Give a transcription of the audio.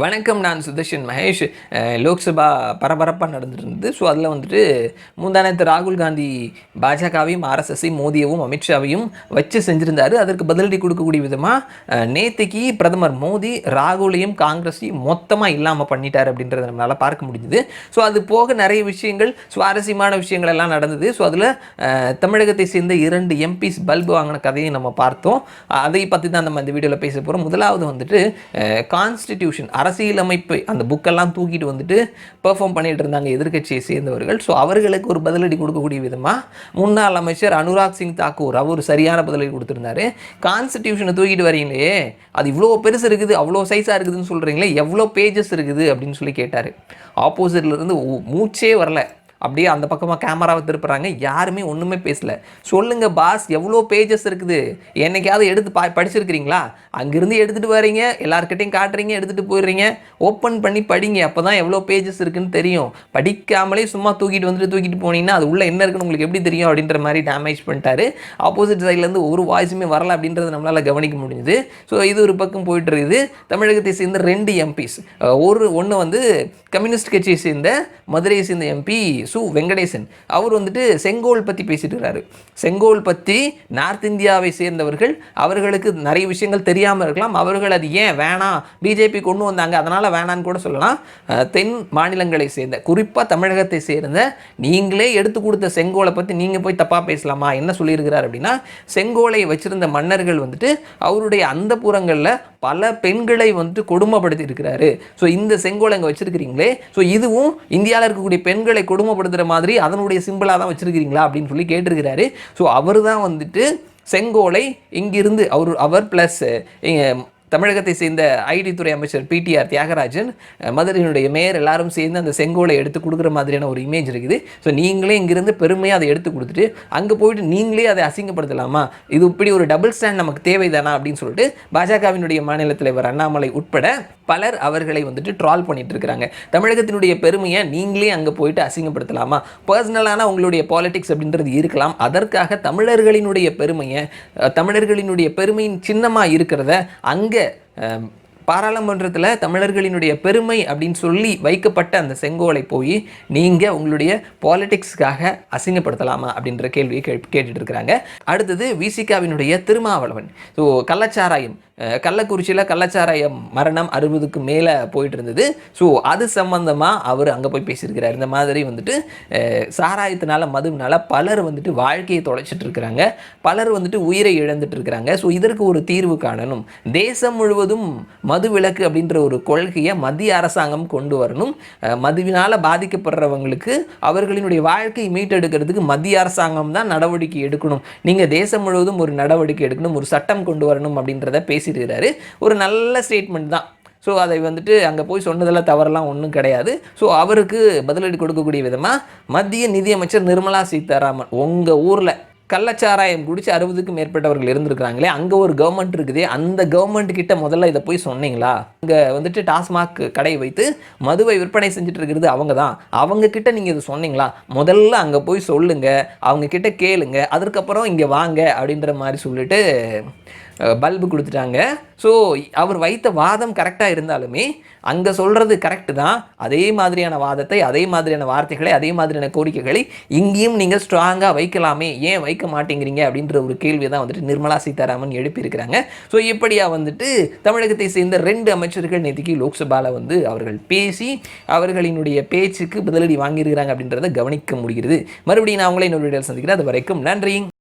வணக்கம். நான் சுதர்ஷன் மகேஷ். லோக்சபா பரபரப்பாக நடந்துட்டு இருந்தது. ஸோ அதில் வந்துட்டு முந்தானத்து ராகுல் காந்தி பாஜகவையும் ஆர்எஸ்எஸ்ஸையும் மோடியவும் அமித்ஷாவையும் வச்சு செஞ்சுருந்தார். அதற்கு பதிலடி கொடுக்கக்கூடிய விதமாக நேற்றுக்கு பிரதமர் மோடி ராகுலையும் காங்கிரஸையும் மொத்தமாக இல்லாமல் பண்ணிட்டார் அப்படின்றத நம்மளால் பார்க்க முடிஞ்சுது. ஸோ அது போக நிறைய விஷயங்கள், சுவாரஸ்யமான விஷயங்கள் எல்லாம் நடந்தது. ஸோ அதில் தமிழகத்தை சேர்ந்த 2 எம்பிஸ் பல்பு வாங்கின கதையை நம்ம பார்த்தோம். அதை பற்றி தான் நம்ம இந்த வீடியோவில் பேச போகிறோம். முதலாவது வந்துட்டு கான்ஸ்டிடியூஷன், அரசியலமைப்பு, அந்த புக்கெல்லாம் தூக்கிட்டு வந்துட்டு பெர்ஃபார்ம் பண்ணிட்டு இருந்தாங்க எதிர்கட்சியை சேர்ந்தவர்கள். ஸோ அவர்களுக்கு ஒரு பதிலடி கொடுக்கக்கூடிய விதமாக முன்னாள் அமைச்சர் அனுராக் சிங் தாக்கூர் அவர் சரியான பதிலடி கொடுத்துருந்தாரு. கான்ஸ்டிடியூஷனை தூக்கிட்டு வரீங்களே, அது இவ்வளோ பெருசு இருக்குது, அவ்வளோ சைஸாக இருக்குதுன்னு சொல்கிறீங்களே, எவ்வளோ பேஜஸ் இருக்குது அப்படின்னு சொல்லி கேட்டார். ஆப்போசிட்லேருந்து மூச்சே வரல. அப்படியே அந்த பக்கமாக கேமராவை திருப்புறாங்க. யாருமே ஒன்றுமே பேசலை. சொல்லுங்கள் பாஸ், எவ்வளோ பேஜஸ் இருக்குது, என்னைக்காவது எடுத்து படிச்சிருக்கிறீங்களா? அங்கேருந்து எடுத்துகிட்டு வரீங்க, எல்லாருக்கிட்டையும் காட்டுறீங்க, எடுத்துகிட்டு போயிடுறீங்க. ஓப்பன் பண்ணி படிங்க, அப்போ தான் எவ்வளோ பேஜஸ் இருக்குதுன்னு தெரியும். படிக்காமலே சும்மா தூக்கிட்டு போனீங்கன்னா அது உள்ளே என்ன இருக்குன்னு உங்களுக்கு எப்படி தெரியும் அப்படின்ற மாதிரி டேமேஜ் பண்ணிட்டாரு. ஆப்போசிட் சைட்லேருந்து ஒரு வாய்ஸுமே வரலை அப்படின்றத நம்மளால் கவனிக்க முடிஞ்சுது. ஸோ இது ஒரு பக்கம் போயிட்டு இருக்குது. தமிழகத்தை சேர்ந்த 2 எம்பிஸ், ஒன்று வந்து கம்யூனிஸ்ட் கட்சியை சேர்ந்த மதுரையை சேர்ந்த எம்பி சு வெங்கடேசன், அவர் வந்துட்டு செங்கோல் பற்றி பேசிட்டு இருக்கிறாரு. செங்கோல் பற்றி நார்த் இந்தியாவை சேர்ந்தவர்கள், அவர்களுக்கு நிறைய விஷயங்கள் தெரியாமல் இருக்கலாம். அவர்கள் அது ஏன் வேணாம், பிஜேபி கொண்டு வந்தாங்க அதனால் வேணான்னு கூட சொல்லலாம். தென் மாநிலங்களை சேர்ந்த, குறிப்பாக தமிழகத்தை சேர்ந்த நீங்களே எடுத்து கொடுத்த செங்கோலை பற்றி நீங்கள் போய் தப்பாக பேசலாமா? என்ன சொல்லியிருக்கிறார் அப்படின்னா, செங்கோலை வச்சிருந்த மன்னர்கள் வந்துட்டு அவருடைய அந்த புறங்களில் பல பெண்களை வந்துட்டு கொடுமைப்படுத்தி இருக்கிறாரு. ஸோ இந்த செங்கோலை அங்கே வச்சிருக்கிறீங்களே, ஸோ இதுவும் இந்தியாவில் இருக்கக்கூடிய பெண்களை கொடுமைப்படுத்துகிற மாதிரி அதனுடைய சிம்பிளாக தான் வச்சிருக்கிறீங்களா அப்படின்னு சொல்லி கேட்டிருக்கிறாரு. ஸோ அவர் தான் வந்துட்டு செங்கோலை இங்கிருந்து அவர் ப்ளஸ் தமிழகத்தை சேர்ந்த ஐடி துறை அமைச்சர் பிடிஆர் தியாகராஜன், மதுரையினுடைய மேயர் எல்லாரும் சேர்ந்து அந்த செங்கோலை எடுத்து கொடுக்குற மாதிரியான ஒரு இமேஜ் இருக்குது. ஸோ நீங்களே இங்கிருந்து பெருமையாக அதை எடுத்து கொடுத்துட்டு அங்கே போயிட்டு நீங்களே அதை அசிங்கப்படுத்தலாமா? இது இப்படி ஒரு டபுள் ஸ்டாண்ட் நமக்கு தேவைதானா அப்படின்னு சொல்லிட்டு பாஜகவினுடைய மாநில தலைவர் அண்ணாமலை உட்பட பலர் அவர்களை வந்துட்டு ட்ரால் பண்ணிட்டு இருக்கிறாங்க. தமிழகத்தினுடைய பெருமையை நீங்களே அங்கே போயிட்டு அசிங்கப்படுத்தலாமா? பர்சனலான உங்களுடைய பாலிடிக்ஸ் அப்படின்றது இருக்கலாம். அதற்காக தமிழர்களினுடைய பெருமையின் சின்னமாக இருக்கிறத அங்கே பாராளுமன்றத்தில் தமிழர்களினுடைய பெருமை அப்படின்னு சொல்லி வைக்கப்பட்ட அந்த செங்கோலை போய் நீங்கள் உங்களுடைய பாலிடிக்ஸ்க்காக அசிங்கப்படுத்தலாமா அப்படின்ற கேள்வியை கேட்டுட்டு இருக்கிறாங்க. அடுத்தது விசிகாவினுடைய திருமாவளவன். ஸோ கள்ளக்குறிச்சியில் கள்ளச்சாராயம் மரணம் 60க்கு மேலே போயிட்டு இருந்தது. ஸோ அது சம்பந்தமாக அவர் அங்கே போய் பேசியிருக்கிறார். இந்த மாதிரி வந்துட்டு சாராயத்தினால மதுவினால பலர் வந்துட்டு வாழ்க்கையை தொலைச்சிட்டு இருக்கிறாங்க, பலர் வந்துட்டு உயிரை இழந்துட்டு இருக்கிறாங்க. ஸோ இதற்கு ஒரு தீர்வு காணணும், தேசம் முழுவதும் மது விலக்கு அப்படின்ற ஒரு கொள்கையை மத்திய அரசாங்கம் கொண்டு வரணும். மதுவினால் பாதிக்கப்படுறவங்களுக்கு அவர்களினுடைய வாழ்க்கையை மீட்டெடுக்கிறதுக்கு மத்திய அரசாங்கம் தான் நடவடிக்கை எடுக்கணும். நீங்கள் தேசம் முழுவதும் ஒரு நடவடிக்கை எடுக்கணும், ஒரு சட்டம் கொண்டு வரணும் அப்படின்றத பேசியிருக்கிறாரு. ஒரு நல்ல ஸ்டேட்மெண்ட் தான். ஸோ அதை வந்துட்டு அங்கே போய் சொன்னதெல்லாம் தவறெல்லாம் ஒன்றும் கிடையாது. ஸோ அவருக்கு பதிலடி கொடுக்கக்கூடிய விதமாக மத்திய நிதியமைச்சர் நிர்மலா சீதாராமன், உங்கள் ஊரில் கள்ளச்சாராயம் குடிச்சு 60க்கும் மேற்பட்டவர்கள் இருந்திருக்கிறாங்களே, அங்கே ஒரு கவர்மெண்ட் இருக்குதே, அந்த கவர்மெண்ட் கிட்ட முதல்ல இதை போய் சொன்னீங்களா? அங்கே வந்துட்டு டாஸ்மாக் கடையை வைத்து மதுவை விற்பனை செஞ்சுட்டு இருக்கிறது அவங்க தான், அவங்க கிட்ட நீங்கள் இது சொன்னீங்களா? முதல்ல அங்கே போய் சொல்லுங்கள், அவங்க கிட்ட கேளுங்க, அதுக்கப்புறம் இங்கே வாங்க அப்படின்ற மாதிரி சொல்லிட்டு பல்பு கொடுத்துட்டாங்க. ஸோ அவர் வைத்த வாதம் கரெக்டாக இருந்தாலுமே அங்கே சொல்கிறது கரெக்டு தான். அதே மாதிரியான வாதத்தை, அதே மாதிரியான வார்த்தைகளை, அதே மாதிரியான கோரிக்கைகளை இங்கேயும் நீங்கள் ஸ்ட்ராங்காக வைக்கலாமே, ஏன் வைக்க மாட்டேங்கிறீங்க அப்படின்ற ஒரு கேள்வியை தான் வந்துட்டு நிர்மலா சீதாராமன் எழுப்பியிருக்கிறாங்க. ஸோ இப்படியாக வந்துட்டு தமிழகத்தை சேர்ந்த 2 அமைச்சர்கள் நேற்றுக்கு லோக்சபாவில் வந்து அவர்கள் பேசி அவர்களினுடைய பேச்சுக்கு பதிலடி வாங்கியிருக்கிறாங்க அப்படின்றத கவனிக்க முடிகிறது. மறுபடியும் நான் உங்களை இன்னொரு வீடியோவில் சந்திக்கிறேன். அது வரைக்கும் நன்றி.